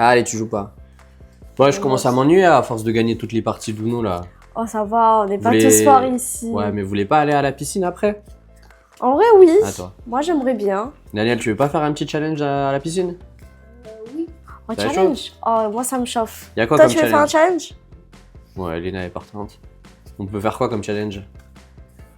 Allez, tu joues pas. Moi, je commence à m'ennuyer à force de gagner toutes les parties d'Uno là. Oh, ça va, on n'est pas tous forts ici. Ouais, mais vous voulez pas aller à la piscine après? En vrai, oui. À toi. Moi, j'aimerais bien. Daniel, tu veux pas faire un petit challenge à la piscine? Oui. Un challenge? Oh, moi, ça me chauffe. Y'a quoi Toi, comme tu veux challenge? faire un challenge? Ouais, Elena est partante. On peut faire quoi comme challenge?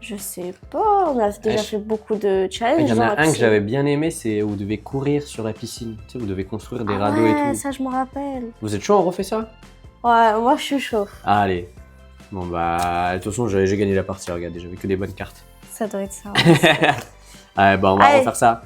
Je sais pas, on a déjà fait beaucoup de challenges. Il y en dans a la un que piscine. j'avais bien aimé, c'est où vous devez courir sur la piscine. Tu sais, vous devez construire des radeaux et Ouais, tout. ça, je me rappelle. Vous êtes chaud, on refait ça? Ouais, moi, je suis chaud. Allez. Bon bah, de toute façon, j'ai gagné la partie, regardez, j'avais que des bonnes cartes. Ça doit être ça. Allez, bah on va refaire ça.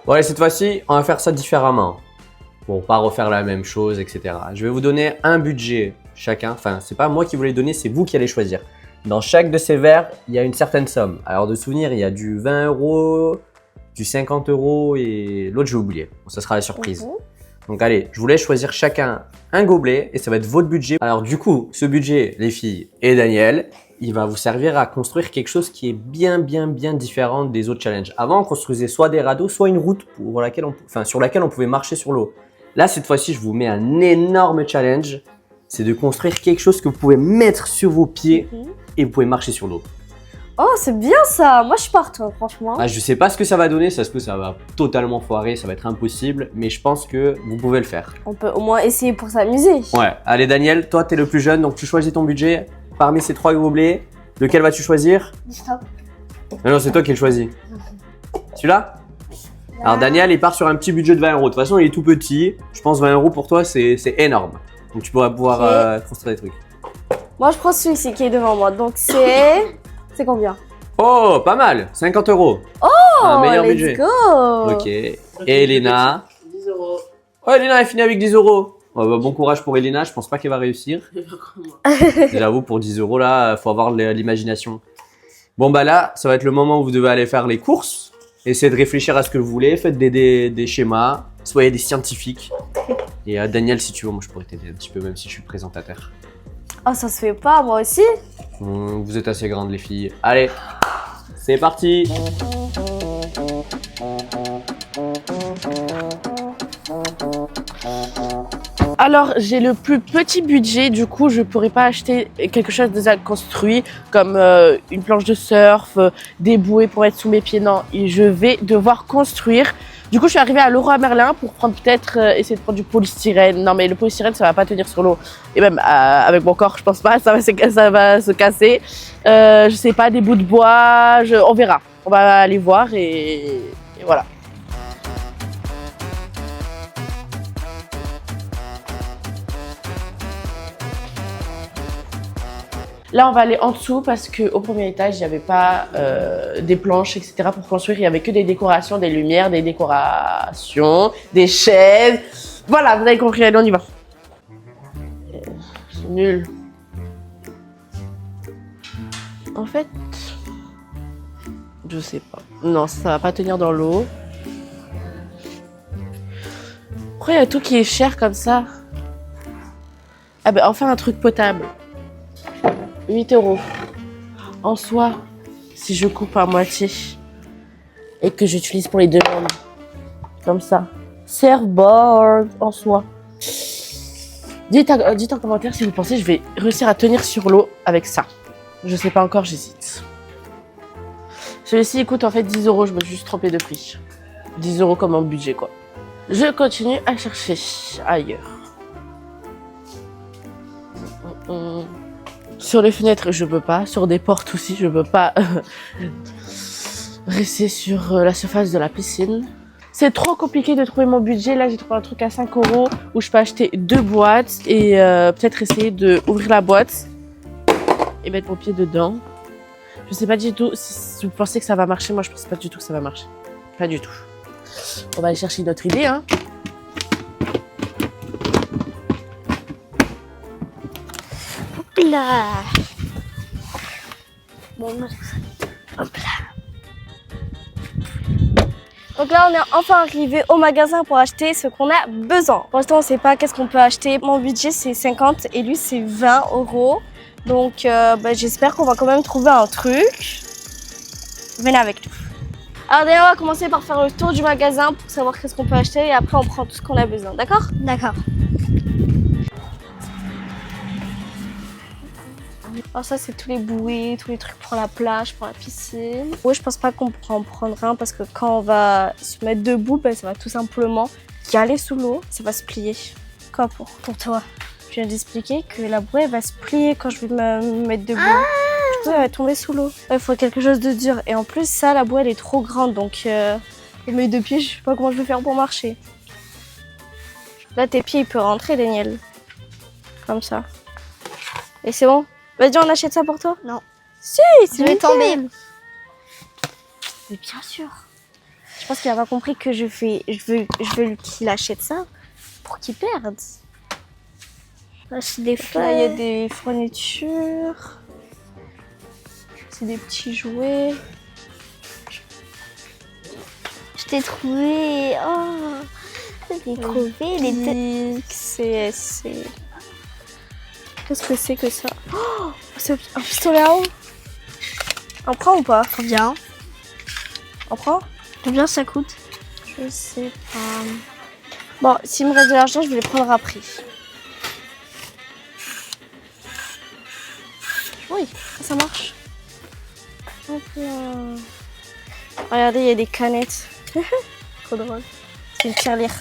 Bon allez, cette fois-ci, on va faire ça différemment. Bon, pas refaire la même chose, etc. Je vais vous donner un budget chacun. Enfin, c'est pas moi qui vous les donner, c'est vous qui allez choisir. Dans chaque de ces verres, il y a une certaine somme. Alors de souvenir, il y a du 20 €, du 50 € et l'autre, j'ai oublié. Bon, ça sera la surprise. Donc allez, je vous laisse choisir chacun un gobelet et ça va être votre budget. Alors du coup, ce budget, les filles et Daniel, il va vous servir à construire quelque chose qui est bien différent des autres challenges. Avant, on construisait soit des radeaux, soit une route pour laquelle sur laquelle on pouvait marcher sur l'eau. Là, cette fois-ci, je vous mets un énorme challenge. C'est de construire quelque chose que vous pouvez mettre sur vos pieds et vous pouvez marcher sur l'eau. Oh, c'est bien ça. Moi, je suis partant, franchement. Ah, je sais pas ce que ça va donner, ça se peut ça va totalement foirer, ça va être impossible, mais je pense que vous pouvez le faire. On peut au moins essayer pour s'amuser. Ouais, allez Daniel, toi t'es le plus jeune, donc tu choisis ton budget. Parmi ces 3 gobelets, lequel vas-tu choisir? Stop. Non, c'est toi qui le choisis. Celui-là? Alors Daniel, il part sur un petit budget de 20 €. De toute façon, il est tout petit. Je pense 20 € pour toi, c'est énorme. Donc tu pourras pouvoir construire des trucs. Moi, je prends celui-ci qui est devant moi. Donc, c'est... C'est combien? Oh, pas mal, 50 €. Oh, un meilleur let's budget. go. Ok. Et Elena? 10 €. Oh, Elena est finie avec 10 €. Oh, bah, bon courage pour Elena, je pense pas qu'elle va réussir. J'avoue, pour 10 € là, faut avoir l'imagination. Bon bah là, ça va être le moment où vous devez aller faire les courses. Essayez de réfléchir à ce que vous voulez, faites des schémas, soyez des scientifiques. Et Daniel, si tu veux, moi je pourrais t'aider un petit peu, même si je suis présentateur. Oh, ça se fait pas, moi aussi. Vous êtes assez grandes les filles. Allez, c'est parti. Alors, j'ai le plus petit budget, du coup, je pourrais pas acheter quelque chose de déjà construit, comme une planche de surf, des bouées pour être sous mes pieds. Non, et je vais devoir construire. Du coup, je suis arrivée à Leroy Merlin pour prendre peut-être essayer de prendre du polystyrène. Non, mais le polystyrène, ça va pas tenir sur l'eau. Et même avec mon corps, je pense pas, ça va se casser. Je sais pas, des bouts de bois, on verra. On va aller voir et voilà. Là, on va aller en dessous parce qu'au premier étage, il n'y avait pas des planches, etc. pour construire. Il n'y avait que des décorations, des lumières, des décorations, des chaises. Voilà, vous avez compris, allez, on y va. C'est nul. En fait, je sais pas. Non, ça va pas tenir dans l'eau. Pourquoi il y a tout qui est cher comme ça? Ah ben, enfin un truc potable. 8 €. En soi, si je coupe à moitié et que j'utilise pour les deux jambes, comme ça. Surfboard en soi. Dites en commentaire si vous pensez que je vais réussir à tenir sur l'eau avec ça. Je sais pas encore, j'hésite. Celui-ci coûte en fait 10 €, je me suis juste trompée de prix. 10 € comme en budget quoi. Je continue à chercher ailleurs. Sur les fenêtres, je peux pas. Sur des portes aussi, je peux pas rester sur la surface de la piscine. C'est trop compliqué de trouver mon budget. Là, j'ai trouvé un truc à 5 € où je peux acheter 2 boîtes et peut-être essayer d'ouvrir la boîte et mettre mon pied dedans. Je sais pas du tout si vous pensez que ça va marcher. Moi, je pense pas du tout que ça va marcher. Pas du tout. On va aller chercher une autre idée, hein. Là. Bon, hop là. Donc là, on est enfin arrivé au magasin pour acheter ce qu'on a besoin. Pour l'instant, on ne sait pas qu'est-ce qu'on peut acheter. Mon budget, c'est 50 et lui, c'est 20 €. Donc, j'espère qu'on va quand même trouver un truc. Venez avec nous. Alors d'ailleurs, on va commencer par faire le tour du magasin pour savoir qu'est-ce qu'on peut acheter et après on prend tout ce qu'on a besoin, d'accord? D'accord. Alors ça, c'est tous les bouées, tous les trucs pour la plage, pour la piscine. Oui, je pense pas qu'on pourra en prendre un parce que quand on va se mettre debout, ben, ça va tout simplement y aller sous l'eau, ça va se plier. Quoi pour toi? Je viens d'expliquer que la bouée elle va se plier quand je vais me mettre debout. Du coup, elle va tomber sous l'eau. Il faut quelque chose de dur. Et en plus, ça, la bouée, elle est trop grande. Donc, mes deux pieds, je sais pas comment je vais faire pour marcher. Là, tes pieds, ils peuvent rentrer, Daniel. Comme ça. Et c'est bon? Vas-y, on achète ça pour toi? Non. Si, c'est Je vais nickel. tomber. Mais bien sûr. Je pense qu'il a pas compris que je veux qu'il achète ça pour qu'il perde. Là, c'est des Là, il y a feuilles. des fournitures. C'est des petits jouets. Je t'ai trouvé. Oh, je t'ai trouvé les deux. XCSC. Qu'est-ce que c'est que ça? Oh, c'est un pistolet à eau. On prend ou pas? Combien? On prend? Combien ça coûte? Je sais pas. Bon, s'il me reste de l'argent, je vais les prendre après. Oui, ça marche. Hop là. Regardez, il y a des canettes. Trop drôle. C'est une tirelire.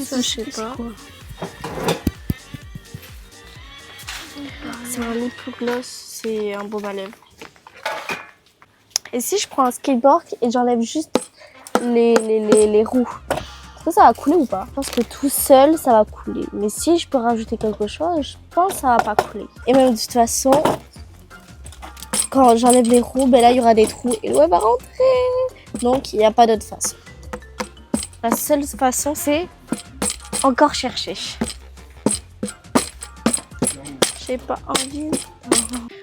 Ça, je sais pas. C'est un lip gloss, c'est un baume à lèvres. Et si je prends un skateboard et j'enlève juste les roues, est-ce que ça va couler ou pas? Je pense que tout seul, ça va couler. Mais si je peux rajouter quelque chose, je pense que ça va pas couler. Et même de toute façon, quand j'enlève les roues, ben là, il y aura des trous et l'eau elle va rentrer. Donc, il n'y a pas d'autre façon. La seule façon, c'est encore chercher. J'ai pas envie.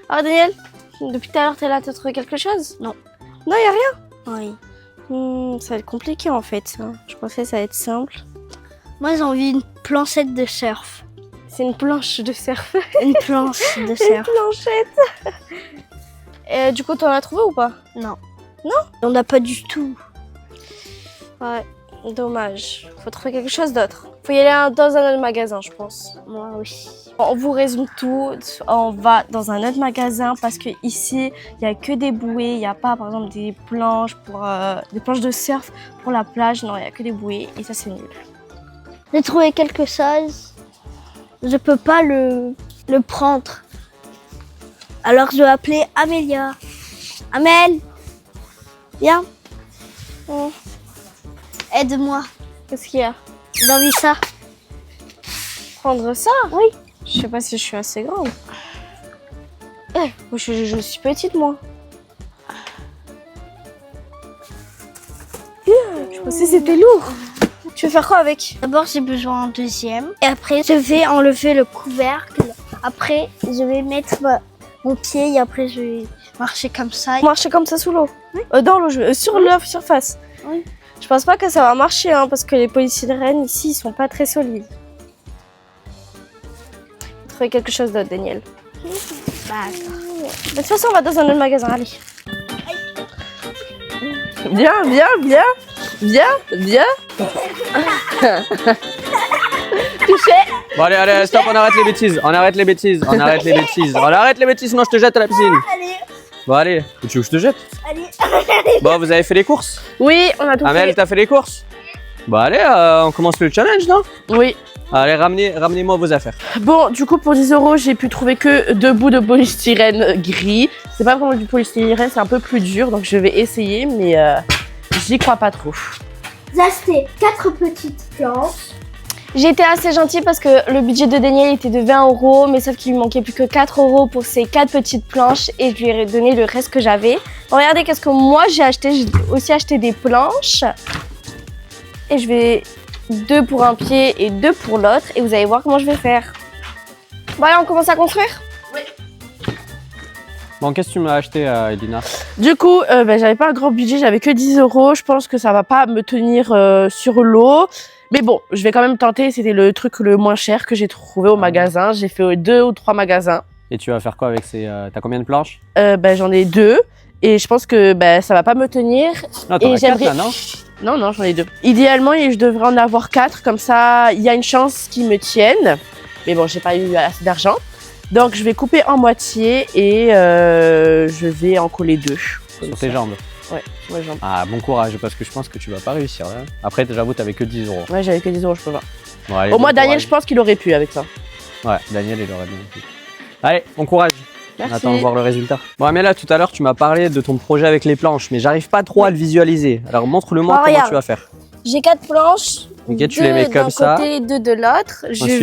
Ah, Daniel, depuis tout à l'heure, t'es là, t'as trouvé quelque chose? Non. Non, y a rien? Oui. Ça va être compliqué en fait. Je pensais que ça va être simple. Moi, j'ai envie d'une planchette de surf. C'est une planche de surf. Une planche de Une surf. planchette. Et du coup, t'en as trouvé ou pas? Non. Non? On n'a pas du tout. Ouais, dommage. Faut trouver quelque chose d'autre. Faut y aller dans un autre magasin, je pense. Moi aussi. On vous résume tout. On va dans un autre magasin parce que ici, il n'y a que des bouées. Il n'y a pas, par exemple, des planches des planches de surf pour la plage. Non, il n'y a que des bouées et ça, c'est nul. J'ai trouvé quelque chose. Je peux pas le prendre. Alors je vais appeler Amélia. Amel, viens. Oh, Aide-moi. qu'est-ce qu'il y a? J'ai envie de ça. Prendre ça? Oui. Je sais pas si je suis assez grande. Je suis petite, moi. Je pensais que c'était lourd. Tu veux faire quoi avec? D'abord j'ai besoin d'un deuxième. Et après je vais enlever le couvercle. Après je vais mettre mon pied et après je vais marcher comme ça. Marcher comme ça sous l'eau? Oui. Dans l'eau, sur la surface? Oui. Je pense pas que ça va marcher parce que les polystyrènes ici ils sont pas très solides. Faut trouver quelque chose d'autre, Daniel. D'accord. De toute façon, on va dans un autre magasin, allez. Viens, viens, viens. Viens, viens. Touché. Bon, allez, stop, on arrête les bêtises. On arrête les bêtises. On arrête les bêtises. On arrête les bêtises, sinon je te jette à la piscine. Allez, Bon, allez. Tu veux que je te jette? allez. Bon, vous avez fait les courses? Oui, on a tout Amel, fait. t'as fait les courses? Bon, allez, on commence le challenge, non? Oui. Allez, ramenez-moi vos affaires. Bon, du coup, pour 10 €, j'ai pu trouver que 2 bouts de polystyrène gris. C'est pas vraiment du polystyrène, c'est un peu plus dur, donc je vais essayer, mais j'y crois pas trop. J'ai acheté 4 petites planches. J'ai été assez gentille parce que le budget de Daniel était de 20 €, mais sauf qu'il lui manquait plus que 4 € pour ces 4 petites planches et je lui ai donné le reste que j'avais. Regardez qu'est-ce que moi j'ai acheté. J'ai aussi acheté des planches et je vais 2 pour un pied et 2 pour l'autre et vous allez voir comment je vais faire. Bon allez, on commence à construire. Bon, qu'est-ce que tu m'as acheté, Elina? Du coup, j'avais pas un grand budget, j'avais que 10 €. Je pense que ça va pas me tenir sur l'eau. Mais bon, je vais quand même tenter. C'était le truc le moins cher que j'ai trouvé au magasin. J'ai fait 2 ou 3 magasins. Et tu vas faire quoi avec ces... T'as combien de planches? J'en ai 2. Et je pense que ça va pas me tenir. Non, t'en Et as 4 j'aimerais- là, non? Non, j'en ai 2. Idéalement, je devrais en avoir 4, comme ça, il y a une chance qu'ils me tiennent. Mais bon, j'ai pas eu assez d'argent. Donc, je vais couper en moitié et je vais en coller 2. Sur tes jambes. Ouais, sur mes jambes. Ah, bon courage, parce que je pense que tu vas pas réussir. Là. Après, j'avoue, t'avais que 10 euros. Ouais, j'avais que 10 euros, je peux pas. Bon, allez, Au bon moins, Daniel, courage. je pense qu'il aurait pu avec ça. Ouais, Daniel, il aurait bien pu. Allez, bon courage. Merci. On attend de voir le résultat. Bon, mais là, tout à l'heure, tu m'as parlé de ton projet avec les planches, mais j'arrive pas trop à le visualiser. Alors, montre-le-moi comment regarde. tu vas faire. J'ai 4 planches. Ok, tu les mets comme ça. D'un côté, 2 de l'autre. Je Ensuite.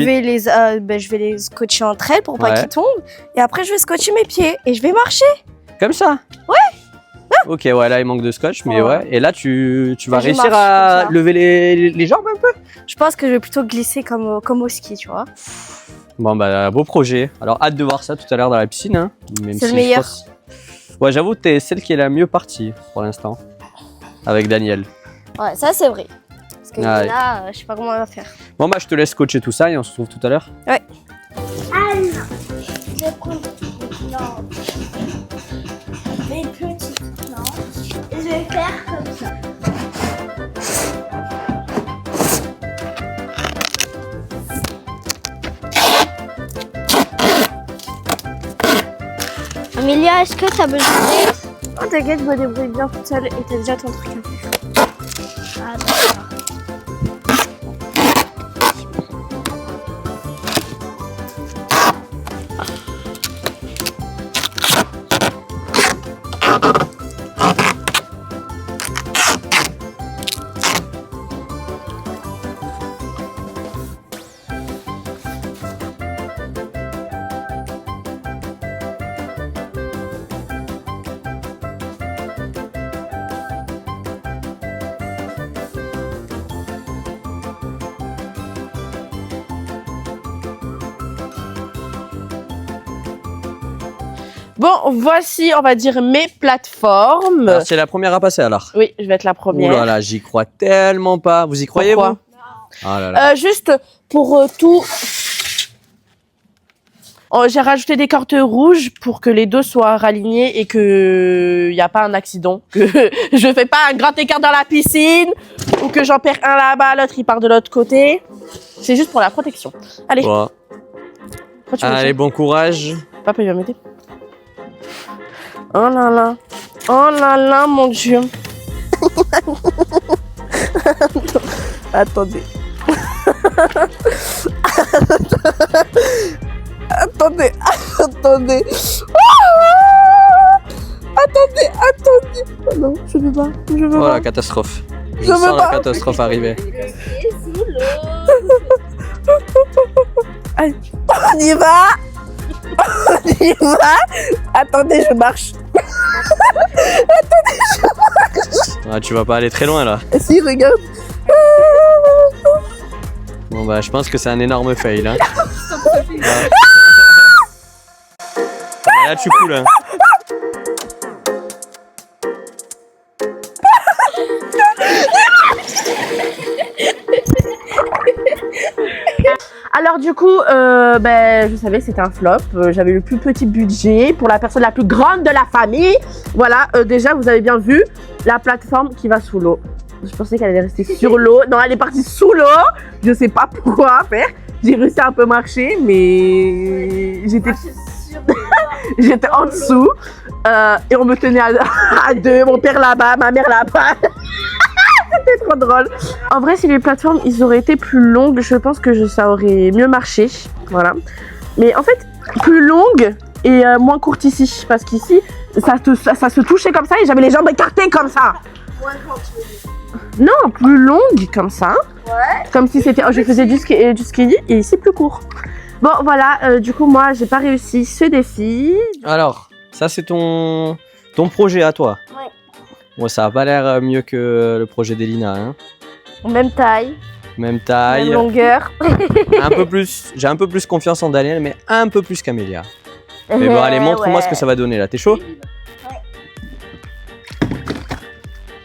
vais les scotcher entre elles pour pas Ouais. qu'ils tombent. Et après, je vais scotcher mes pieds et je vais marcher. Comme ça? Ouais. Ok, ouais, là, il manque de scotch, mais Ouais. ouais. Et là, tu vas Je réussir marche à comme ça. lever les jambes un peu? Je pense que je vais plutôt glisser comme au ski, tu vois. Bon, bah, beau projet. Alors, hâte de voir ça tout à l'heure dans la piscine. Hein. Même C'est le je meilleur. pense- Ouais, j'avoue, t'es celle qui est la mieux partie pour l'instant. Avec Daniel. Ouais, ça c'est vrai. Parce que Ah, là, je sais pas comment elle va faire. Bon, bah, je te laisse coacher tout ça et on se retrouve tout à l'heure. Alors, je vais prendre une planche, mes petites planches, et je vais faire comme ça. Amélia, est-ce que tu as besoin d'aide? Oh, t'inquiète, je me débrouille bien toute seule et t'as déjà ton truc à faire. Ah, d'accord. Bon, voici, on va dire, mes plateformes. Alors, c'est la première à passer alors. Oui, je vais être la Ouh première. là là, j'y crois tellement pas. Vous y croyez, Pourquoi vous? Ah là là. Juste pour tout. Oh, j'ai rajouté des cordes rouges pour que les deux soient ralignés et que y a pas un accident. Que je fais pas un grand écart dans la piscine ou que j'en perds un là-bas, l'autre il part de l'autre côté. C'est juste pour la protection. Allez, Bon. pourquoi tu me Allez, dis bon courage. Papa il va m'aider. Oh là là, mon Dieu. Attendez. Attendez. Attendez. Oh non, je veux pas. Oh la catastrophe. Je Je veux sens la pas. catastrophe arriver. On y va. Attendez, je marche. Ah, tu vas pas aller très loin là. Si, regarde. Bon bah, je pense que c'est un énorme fail. Hein. Là, tu coules. Hein. Alors du coup, je savais que c'était un flop. J'avais le plus petit budget pour la personne la plus grande de la famille. Voilà, déjà vous avez bien vu la plateforme qui va sous l'eau. Je pensais qu'elle allait rester sur l'eau. Non, elle est partie sous l'eau. Je sais pas pourquoi faire. J'ai réussi à un peu marcher, mais j'étais en dessous. Et on me tenait à deux. Mon père là-bas, ma mère là-bas. C'était trop drôle. En vrai, si les plateformes ils auraient été plus longues, je pense que ça aurait mieux marché. Voilà. Mais en fait, plus longues et moins courtes ici. Parce qu'ici, ça se touchait comme ça et j'avais les jambes écartées comme ça. Non, plus longue comme ça. Ouais. Comme si c'était. Je faisais du ski et ici plus court. Bon, voilà. Du coup, moi, j'ai pas réussi ce défi. Alors, ça c'est ton projet à toi. Ouais. Bon, ça a pas l'air mieux que le projet d'Elina. Hein. Même taille, Même taille. même longueur. Un peu plus. J'ai un peu plus confiance en Daniel, mais un peu plus qu'Amélia. Mais bon, allez, montre-moi ce que ça va donner là. T'es chaud?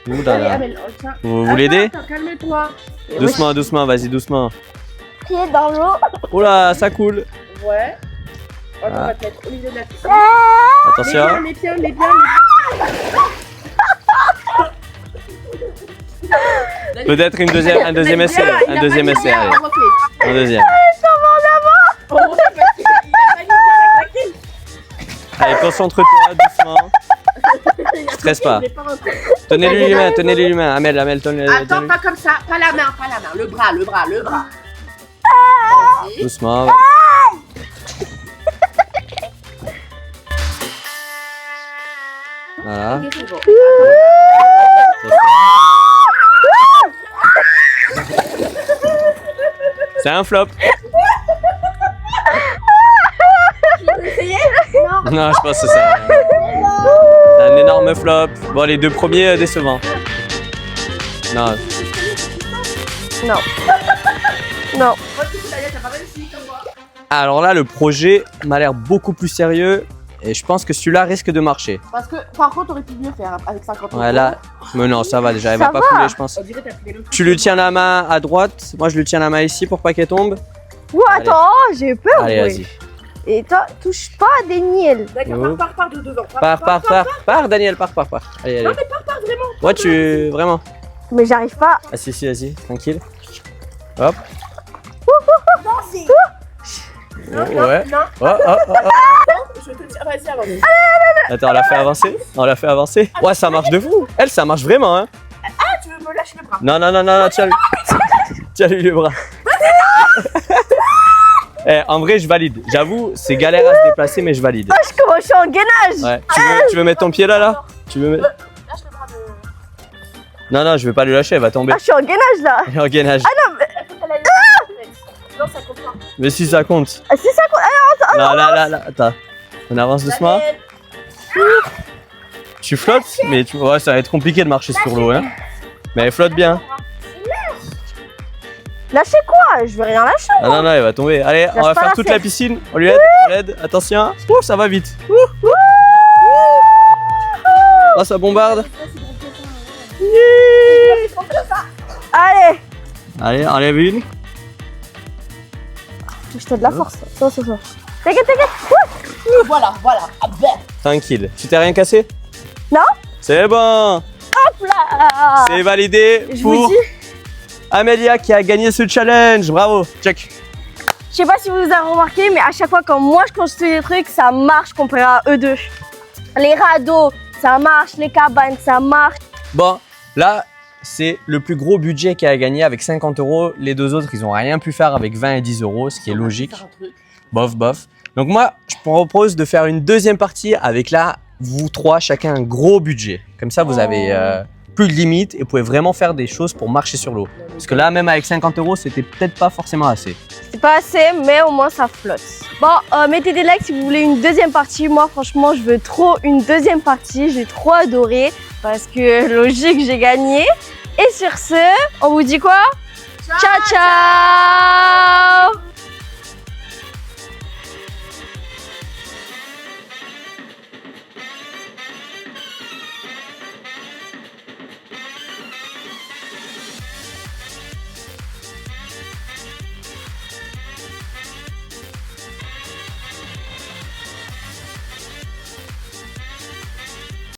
Ouh là là. Vous l'aidez? Calme-toi. Doucement, doucement, vas-y, doucement. Pied dans l'eau. Oh là, ça coule. Ouais. on va te mettre au milieu de la piscine. Attention. Mets bien. Peut-être un deuxième essai. Un deuxième essai, allez. Un deuxième. On refait parce qu'il a pas mis bien la claquette. Allez, concentre-toi doucement. Stresse pas. Tenez-lui les mains. Amel, tenez-lui. Attends, pas comme ça, pas la main. Le bras. Vas-y. Doucement. Voilà. Ok, c'est bon. C'est un flop. Non, je pense que c'est ça. C'est un énorme flop. Bon, les deux premiers décevants. Non. Non. Alors là, le projet m'a l'air beaucoup plus sérieux et je pense que celui-là risque de marcher. Parce que par contre, t'aurais pu mieux faire avec 50 euros. Ouais, là, mais non, ça va déjà, elle va pas couler, je pense. On dirait que t'as pris les mêmes Tu lui tiens la main à droite, moi je lui tiens la main ici pour pas qu'elle tombe. Ouh, attends, j'ai peur. Allez, oui. vas-y. Et toi, touche pas à des niels. D'accord, pars de devant. Pars, Daniel, pars. Allez, allez. Non, mais pars vraiment. Ouais, vraiment. Mais j'arrive pas. Ah, si, vas-y, tranquille. Hop. Ouais. Non. Oh. Je te tiens, vas-y, avance. Attends, on l'a fait avancer. Ouais, ça marche de fou. Elle, ça marche vraiment, hein. Ah, tu veux me lâcher le bras? Non, tiens-lui le bras. En vrai, je valide. J'avoue, c'est galère à se déplacer, mais je valide. Oh, je commence en gainage. Ouais. Tu veux mettre ton pied là? Tu veux mettre... Lâche le bras de... Non, je vais pas le lâcher, elle va tomber. Ah, je suis en gainage là. Elle est en gainage. Non, ça compte pas. Mais si ça compte. Ah, si ça compte. Non, là, attends. On avance doucement. Tu flottes, mais ouais, ça va être compliqué de marcher sur l'eau, hein. Mais elle flotte bien. Lâchez quoi? Je veux rien lâcher. Ah non, elle va tomber. Allez, on va faire toute la piscine. On lui aide, Attention. Ouh, ça va vite. Oh, ça bombarde. Allez, enlève une. je te de la force. Ça. T'inquiète. Voilà. Ah ben. Tranquille. Tu t'es rien cassé? Non. C'est bon. Hop là. C'est validé Je vous pour dis. Amélia qui a gagné ce challenge. Bravo. Check. Je sais pas si vous avez remarqué, mais à chaque fois quand moi je construis des trucs, ça marche comparé à eux deux. Les radeaux, ça marche. Les cabanes, ça marche. Bon, là, c'est le plus gros budget qu'elle a gagné avec 50 euros. Les deux autres, ils n'ont rien pu faire avec 20 et 10 euros, ce qui est logique. Bof. Donc moi, je propose de faire une deuxième partie avec là, vous trois, chacun un gros budget. Comme ça, vous avez plus de limites et vous pouvez vraiment faire des choses pour marcher sur l'eau. Parce que là, même avec 50 euros, c'était peut-être pas forcément assez. C'est pas assez, mais au moins ça flotte. Bon, mettez des likes si vous voulez une deuxième partie. Moi, franchement, je veux trop une deuxième partie. J'ai trop adoré parce que logique, j'ai gagné. Et sur ce, on vous dit quoi? Ciao, ciao.